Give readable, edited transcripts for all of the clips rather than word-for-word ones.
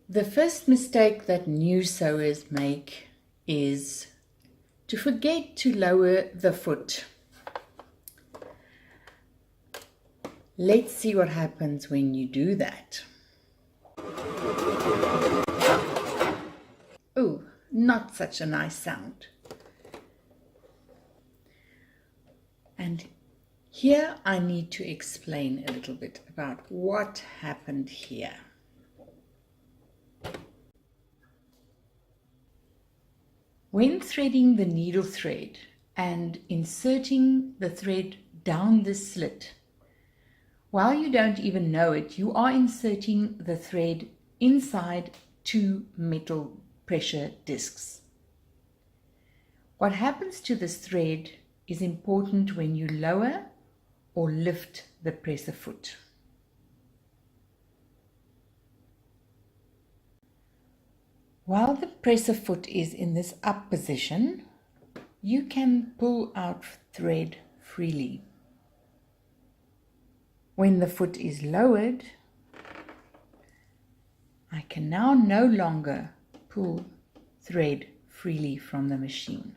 The first mistake that new sewers make is to forget to lower the foot. Let's see what happens when you do that. Oh, not such a nice sound. And here I need to explain a little bit about what happened here. When threading the needle thread and inserting the thread down the slit, while you don't even know it, you are inserting the thread inside two metal pressure discs. What happens to this thread is important when you lower or lift the presser foot. While the presser foot is in this up position, you can pull out thread freely. When the foot is lowered, I can now no longer pull thread freely from the machine.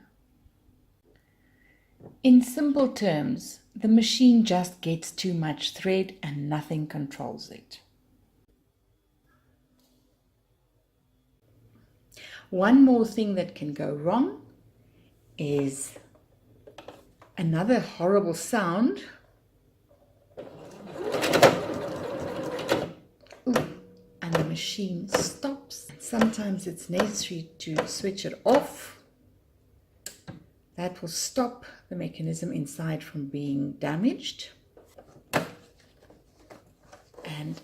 In simple terms, the machine just gets too much thread and nothing controls it. One more thing that can go wrong is another horrible sound. Ooh, and the machine stops. Sometimes it's necessary to switch it off. That will stop the mechanism inside from being damaged. And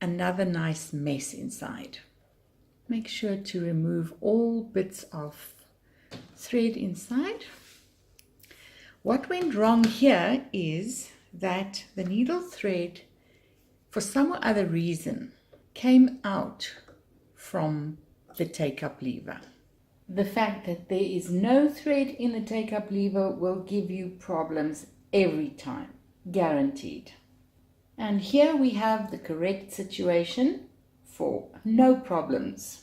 another nice mess inside. Make sure to remove all bits of thread inside. What went wrong here is that the needle thread, for some other reason, came out from the take-up lever. The fact that there is no thread in the take-up lever will give you problems every time, guaranteed. And here we have the correct situation for no problems.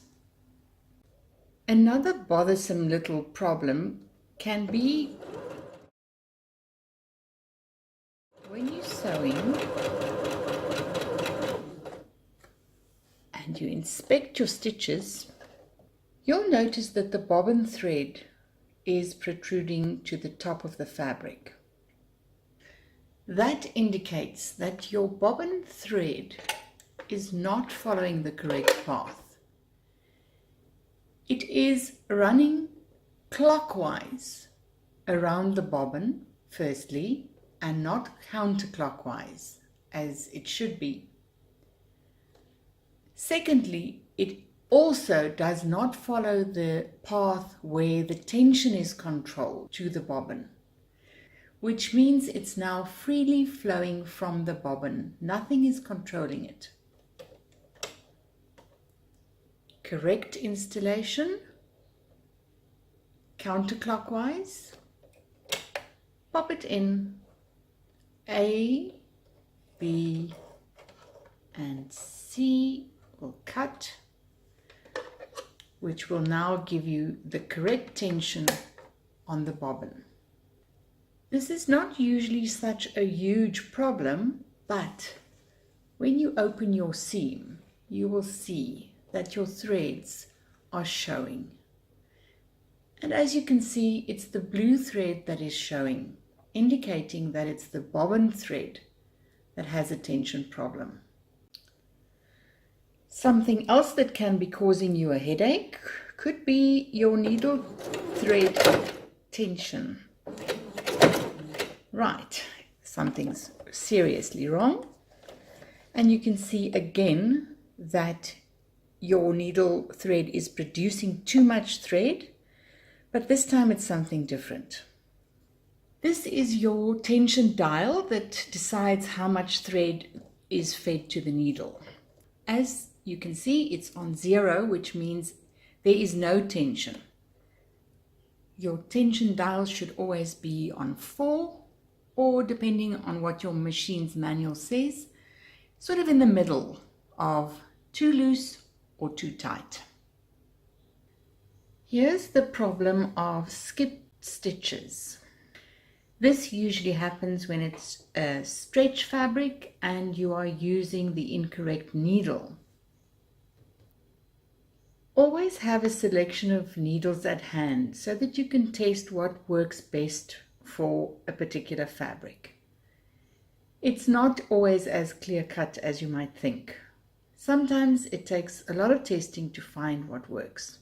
Another bothersome little problem can be when you're sewing and you inspect your stitches, you'll notice that the bobbin thread is protruding to the top of the fabric. That indicates that your bobbin thread is not following the correct path. It is running clockwise around the bobbin, firstly, and not counterclockwise as it should be. Secondly, it also does not follow the path where the tension is controlled to the bobbin, which means it's now freely flowing from the bobbin. Nothing is controlling it. Correct installation, counterclockwise, pop it in, A, B, and C will cut, which will now give you the correct tension on the bobbin. This is not usually such a huge problem, but when you open your seam, you will see that your threads are showing. And as you can see, it's the blue thread that is showing, indicating that it's the bobbin thread that has a tension problem. Something else that can be causing you a headache could be your needle thread tension. Right, something's seriously wrong. And you can see again that your needle thread is producing too much thread, but this time it's something different. This is your tension dial that decides how much thread is fed to the needle. As you can see, it's on 0, which means there is no tension. Your tension dial should always be on 4, or depending on what your machine's manual says, sort of in the middle of too loose or too tight. Here's the problem of skipped stitches. This usually happens when it's a stretch fabric and you are using the incorrect needle. Always have a selection of needles at hand so that you can test what works best for a particular fabric. It's not always as clear-cut as you might think. Sometimes it takes a lot of testing to find what works.